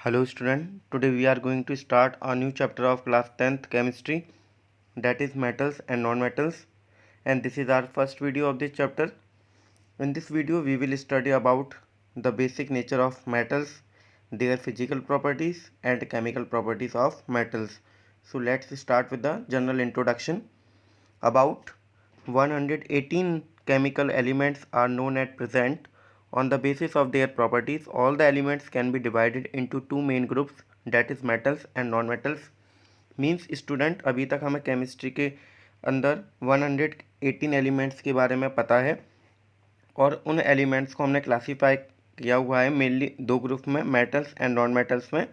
Hello student, today we are going to start a new chapter of class 10th chemistry, that is metals and non-metals, and this is our first video of this chapter. In this video we will study about the basic nature of metals, their physical properties and chemical properties of metals. So let's start with the general introduction. About 118 chemical elements are known at present. On the basis of their properties, all the elements can be divided into two main groups, that is metals and non-metals. Means student अभी तक हमें chemistry के अंदर 118 elements के बारे में पता है और उन एलिमेंट्स को हमने क्लासीफाई किया हुआ है मेनली दो ग्रुप में, मेटल्स एंड नॉन मेटल्स में।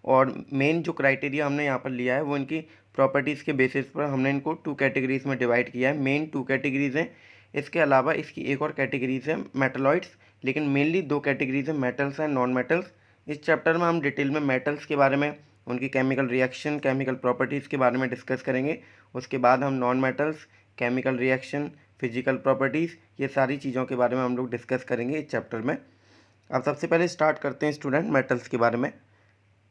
और मेन जो क्राइटेरिया हमने यहाँ पर लिया है वो इनकी प्रॉपर्टीज़ के बेसिस पर हमने इनको टू कैटेगरीज़ में डिवाइड किया है। मेन टू कैटेगरीज़ हैं, इसके अलावा इसकी एक और कैटेगरीज है मेटलॉइड्स, लेकिन मेनली दो कैटेगरीज है, मेटल्स एंड नॉन मेटल्स। इस चैप्टर में हम डिटेल में मेटल्स के बारे में, उनकी केमिकल रिएक्शन, केमिकल प्रॉपर्टीज़ के बारे में डिस्कस करेंगे। उसके बाद हम non metals, chemical reaction, physical properties, ये सारी चीज़ों के बारे में हम लोग डिस्कस करेंगे इस चैप्टर में। अब सबसे पहले स्टार्ट करते हैं स्टूडेंट मेटल्स के बारे में।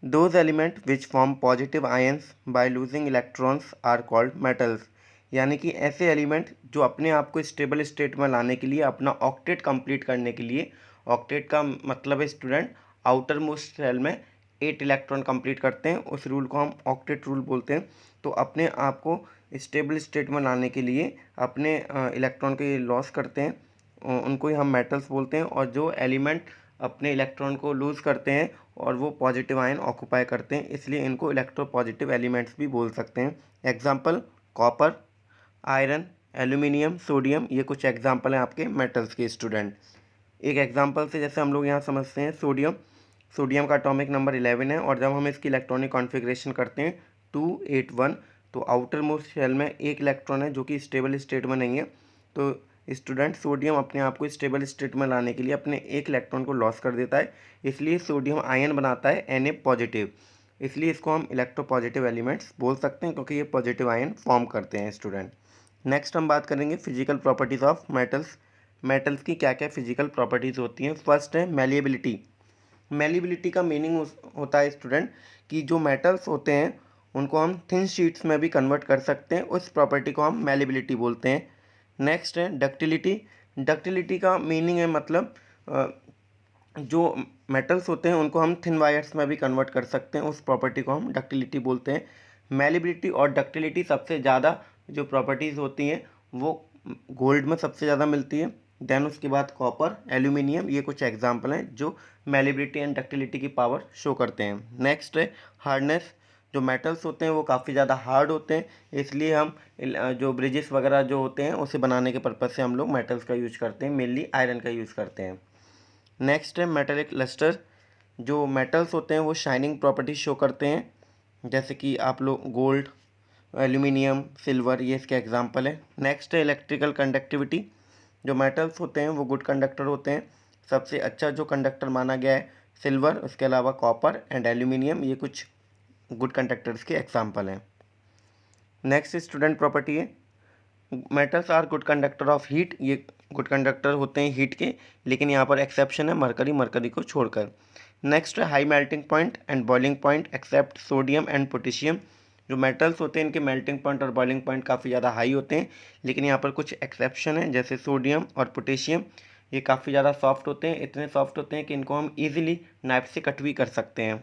Those element which form positive ions by losing electrons are called metals. यानी कि ऐसे एलिमेंट जो अपने आप को स्टेबल स्टेट में लाने के लिए, अपना ऑक्टेट कंप्लीट करने के लिए, ऑक्टेट का मतलब है स्टूडेंट आउटर मोस्ट शेल में 8 इलेक्ट्रॉन कंप्लीट करते हैं, उस रूल को हम ऑक्टेट रूल बोलते हैं। तो अपने आप को स्टेबल स्टेट में लाने के लिए अपने इलेक्ट्रॉन के लॉस करते हैं, उनको ही हम मेटल्स बोलते हैं। और जो एलिमेंट अपने इलेक्ट्रॉन को लूज़ करते हैं और वो पॉजिटिव आयन ऑक्यूपाई करते हैं, इसलिए इनको इलेक्ट्रोपॉजिटिव एलिमेंट्स भी बोल सकते हैं। Example copper, iron, aluminium, sodium, ये कुछ एग्जाम्पल हैं आपके मेटल्स के स्टूडेंट। एक एग्जाम्पल से जैसे हम लोग यहाँ समझते हैं सोडियम, सोडियम का एटॉमिक नंबर 11 है और जब हम इसकी इलेक्ट्रॉनिक कॉन्फ़िगरेशन करते हैं 281, तो आउटर मोस्ट शेल में एक इलेक्ट्रॉन है जो कि स्टेबल स्टेट में नहीं है। तो स्टूडेंट सोडियम अपने आप को स्टेबल स्टेट में लाने के लिए अपने एक इलेक्ट्रॉन को लॉस कर देता है, इसलिए सोडियम आयन बनाता है Na पॉजिटिव, इसलिए इसको हम इलेक्ट्रोपॉजिटिव एलिमेंट्स बोल सकते हैं क्योंकि ये पॉजिटिव आयन फॉर्म करते हैं स्टूडेंट। नेक्स्ट हम बात करेंगे physical properties of metals. Metals की क्या क्या फिजिकल प्रॉपर्टीज़ होती हैं। फर्स्ट है मेलिएबिलिटी। मेलिएबिलिटी का मीनिंग होता है स्टूडेंट कि जो मेटल्स होते हैं उनको हम थिन शीट्स में भी कन्वर्ट कर सकते हैं, उस प्रॉपर्टी को हम मेलिएबिलिटी बोलते हैं। नेक्स्ट है डक्टिलिटी। डक्टिलिटी का मीनिंग है मतलब जो मेटल्स होते हैं उनको हम थिन वायर्स में भी कन्वर्ट कर सकते हैं, उस प्रॉपर्टी को हम डक्टिलिटी बोलते हैं। मेलिएबिलिटी और डक्टिलिटी सबसे ज़्यादा जो प्रॉपर्टीज़ होती हैं वो गोल्ड में सबसे ज़्यादा मिलती है। देन उसके बाद कॉपर, एल्यूमिनियम, ये कुछ एग्जांपल हैं जो मेलिएबिलिटी एंड डक्टिलिटी की पावर शो करते हैं। नेक्स्ट है हार्डनेस। जो मेटल्स होते हैं वो काफ़ी ज़्यादा हार्ड होते हैं, इसलिए हम जो ब्रिजेस वगैरह जो होते हैं उसे बनाने के पर्पज़ से हम लोग मेटल्स का यूज करते हैं, मेनली आयरन का यूज़ करते हैं। नेक्स्ट है मेटेलिक लस्टर। जो मेटल्स होते हैं वो शाइनिंग प्रॉपर्टी शो करते हैं, जैसे कि आप लोग गोल्ड, एल्यूमिनियम, सिल्वर, ये इसके एग्जांपल है। नेक्स्ट है इलेक्ट्रिकल कंडक्टिविटी। जो मेटल्स होते हैं वो गुड कंडक्टर होते हैं, सबसे अच्छा जो कंडक्टर माना गया है सिल्वर, उसके अलावा कॉपर एंड एल्यूमिनियम, ये कुछ गुड कंडक्टर्स के एग्जांपल हैं। नेक्स्ट स्टूडेंट प्रॉपर्टी है metals are good conductor of heat. ये गुड कंडक्टर होते हैं हीट के, लेकिन यहाँ पर एक्सेप्शन है मरकरी, मरकरी को छोड़कर। नेक्स्ट है high melting point and boiling point accept sodium and potassium. जो मेटल्स होते हैं इनके मेल्टिंग पॉइंट और बॉइलिंग पॉइंट काफ़ी ज़्यादा हाई होते हैं, लेकिन यहाँ पर कुछ एक्सेप्शन है, जैसे सोडियम और पोटेशियम, ये काफ़ी ज़्यादा सॉफ्ट होते हैं, इतने सॉफ्ट होते हैं कि इनको हम ईजिली नाइफ से कट भी कर सकते हैं।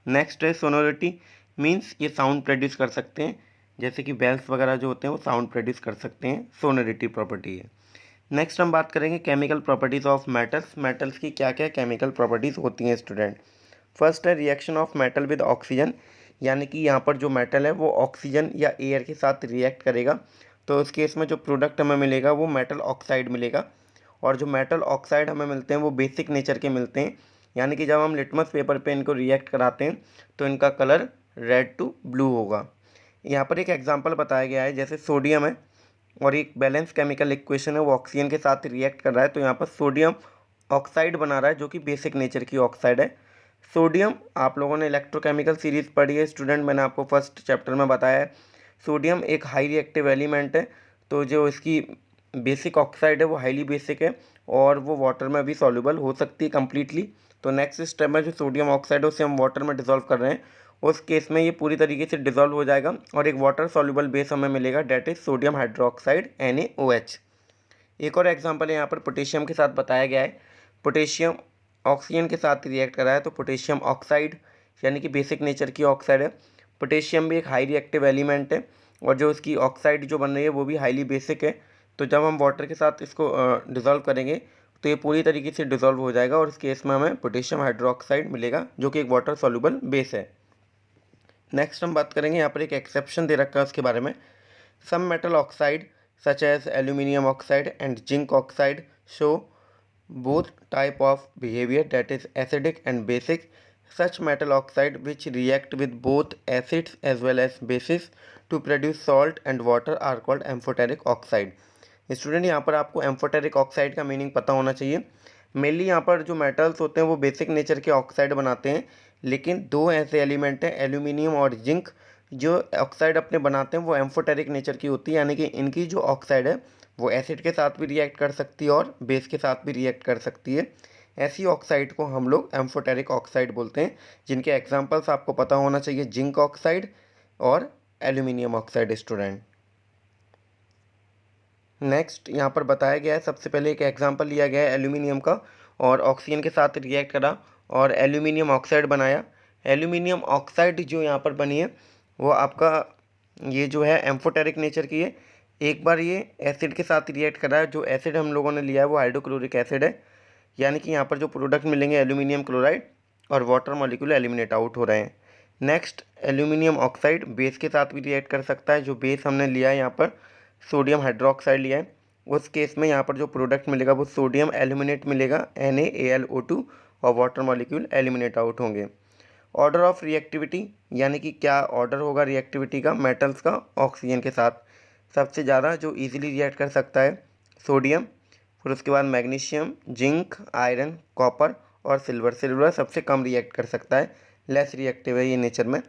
नेक्स्ट है सोनोरिटी, मीन्स ये साउंड प्रोड्यूस कर सकते हैं, जैसे कि बेल्स वगैरह जो होते हैं वो साउंड प्रोड्यूस कर सकते हैं, सोनोरिटी प्रॉपर्टी है। नेक्स्ट हम बात करेंगे chemical properties of metals. Metals की क्या क्या केमिकल प्रॉपर्टीज़ होती हैं स्टूडेंट। फर्स्ट है reaction of metal with oxygen, यानी कि यहाँ पर जो मेटल है वो ऑक्सीजन या एयर के साथ रिएक्ट करेगा, तो उस केस में जो प्रोडक्ट हमें मिलेगा वो मेटल ऑक्साइड मिलेगा। और जो मेटल ऑक्साइड हमें मिलते हैं वो बेसिक नेचर के मिलते हैं, यानी कि जब हम लिटमस पेपर पे इनको रिएक्ट कराते हैं तो इनका कलर रेड टू ब्लू होगा। यहाँ पर एक एग्जांपल बताया गया है, जैसे सोडियम है और एक बैलेंस केमिकल इक्वेशन है, वो ऑक्सीजन के साथ रिएक्ट कर रहा है, तो यहाँ पर सोडियम ऑक्साइड बना रहा है जो कि बेसिक नेचर की ऑक्साइड है। सोडियम, आप लोगों ने इलेक्ट्रोकेमिकल सीरीज़ पढ़ी है स्टूडेंट, मैंने आपको फर्स्ट चैप्टर में बताया है, सोडियम एक हाई रिएक्टिव एलिमेंट है, तो जो इसकी बेसिक ऑक्साइड है वो हाईली बेसिक है और वो वाटर में भी सॉल्युबल हो सकती है कम्प्लीटली। तो नेक्स्ट स्टेप में जो सोडियम ऑक्साइड है उसे हम वाटर में डिज़ोल्व कर रहे हैं, उस केस में ये पूरी तरीके से डिज़ोल्व हो जाएगा और एक वाटर सॉल्युबल बेस हमें मिलेगा, that is sodium hydroxide NaOH। एक और एग्जांपल है यहाँ पर पोटेशियम के साथ बताया गया है। पोटेशियम ऑक्सीजन के साथ रिएक्ट कर रहा है तो पोटेशियम ऑक्साइड यानी कि बेसिक नेचर की ऑक्साइड है। पोटेशियम भी एक हाई रिएक्टिव एलिमेंट है और जो उसकी ऑक्साइड जो बन रही है वो भी हाईली बेसिक है। तो जब हम वाटर के साथ इसको डिज़ोल्व करेंगे तो ये पूरी तरीके से डिज़ोल्व हो जाएगा और इस केस में हमें पोटेशियम हाइड्रोक्साइड मिलेगा जो कि एक वाटर सॉल्युबल बेस है। नेक्स्ट हम बात करेंगे, यहाँ पर एक एक्सेप्शन दे रखा है उसके बारे में। Some metal oxide such as aluminum oxide and zinc oxide show both type of behavior, that is acidic and basic. Such metal oxide which react with both acids as well as bases to produce salt and water are called amphoteric oxide. Student यहाँ पर आपको amphoteric oxide का meaning पता होना चाहिए। Mainly यहाँ पर जो मेटल्स होते हैं वो बेसिक नेचर के ऑक्साइड बनाते हैं, लेकिन दो ऐसे एलिमेंट हैं एल्यूमिनियम और जिंक, जो ऑक्साइड अपने बनाते हैं वो एम्फोटेरिक नेचर की होती है, यानी कि इनकी जो ऑक्साइड है वो एसिड के साथ भी रिएक्ट कर सकती है और बेस के साथ भी रिएक्ट कर सकती है। ऐसी ऑक्साइड को हम लोग एम्फोटेरिक ऑक्साइड बोलते हैं, जिनके एग्जांपल्स आपको पता होना चाहिए, जिंक ऑक्साइड और एल्यूमिनियम ऑक्साइड। स्टूडेंट नेक्स्ट यहाँ पर बताया गया है, सबसे पहले एक एग्जांपल लिया गया है एल्यूमिनियम का और ऑक्सीजन के साथ रिएक्ट करा और एल्यूमिनियम ऑक्साइड बनाया। एल्यूमिनियम ऑक्साइड जो यहाँ पर बनी है वो आपका ये जो है एम्फोटेरिक नेचर की है। एक बार ये एसिड के साथ रिएक्ट करा है, जो एसिड हम लोगों ने लिया है वो हाइड्रोक्लोरिक एसिड है, यानी कि यहाँ पर जो प्रोडक्ट मिलेंगे एल्यूमिनियम क्लोराइड और वाटर मॉलिक्यूल एलिमिनेट आउट हो रहे हैं। नेक्स्ट एल्यूमिनियम ऑक्साइड बेस के साथ भी रिएक्ट कर सकता है, जो बेस हमने लिया है यहाँ पर सोडियम हाइड्रोक्साइड लिया है, उस केस में यहाँ पर जो प्रोडक्ट मिलेगा वो सोडियम एल्यूमिनेट मिलेगा NaAlO2 और वाटर मॉलिक्यूल एलिमिनेट आउट होंगे। ऑर्डर ऑफ रिएक्टिविटी यानी कि क्या ऑर्डर होगा रिएक्टिविटी का मेटल्स का ऑक्सीजन के साथ, सबसे ज़्यादा जो इजीली रिएक्ट कर सकता है सोडियम, फिर उसके बाद मैग्नीशियम, जिंक, आयरन, कॉपर और सिल्वर। सिल्वर सबसे कम रिएक्ट कर सकता है, लेस रिएक्टिव है ये नेचर में।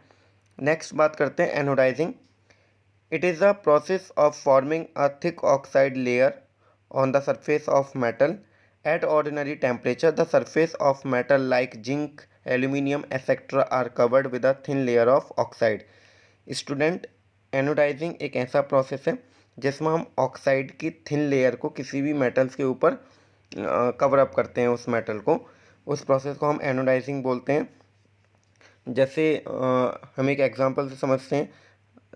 नेक्स्ट बात करते हैं anodising. It is a process of forming a thick oxide layer on the surface of metal. At ordinary temperature, the surface of metal like zinc, aluminium, etc. are covered with a thin layer of oxide. Student anodising एक ऐसा process है जिसमें हम oxide की thin layer को किसी भी metals के ऊपर कवर अप करते हैं उस मेटल को, उस प्रोसेस को हम एनोडाइजिंग बोलते हैं। जैसे हम एक एग्जांपल से समझते हैं,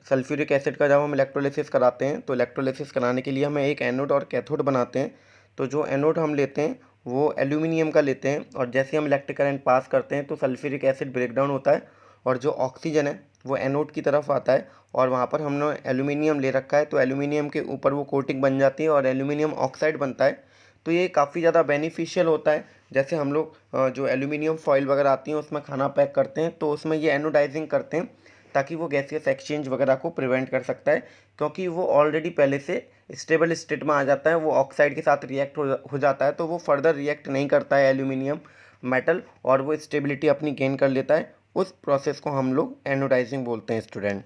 सल्फ्यूरिक एसिड का जब हम इलेक्ट्रोलिसिस कराते हैं तो इलेक्ट्रोलिसिस कराने के लिए हमें एक एनोड और कैथोड बनाते हैं। तो जो एनोड हम लेते हैं वो एल्यूमिनियम का लेते हैं और जैसे हम इलेक्ट्रिक करंट पास करते हैं तो सल्फ्यूरिक एसिड ब्रेक डाउन होता है और जो ऑक्सीजन है वो एनोड की तरफ आता है और वहाँ पर हमने एल्यूमिनियम ले रखा है, तो एल्यूमिनियम के ऊपर वो कोटिंग बन जाती है और एल्यूमिनियम ऑक्साइड बनता है। तो ये काफ़ी ज़्यादा बेनिफिशियल होता है। जैसे हम लोग जो एल्यूमिनियम फॉइल वगैरह आती हैं उसमें खाना पैक करते हैं तो उसमें ये एनोडाइजिंग करते हैं ताकि वो गैसियस एक्सचेंज वगैरह को प्रिवेंट कर सकता है, क्योंकि वो ऑलरेडी पहले से स्टेबल स्टेट में आ जाता है, वो ऑक्साइड के साथ रिएक्ट हो जाता है, तो वो फर्दर रिएक्ट नहीं करता है एल्यूमिनियम मेटल और वो स्टेबिलिटी अपनी गेन कर लेता है। उस प्रोसेस को हम लोग एनोडाइजिंग बोलते हैं। स्टूडेंट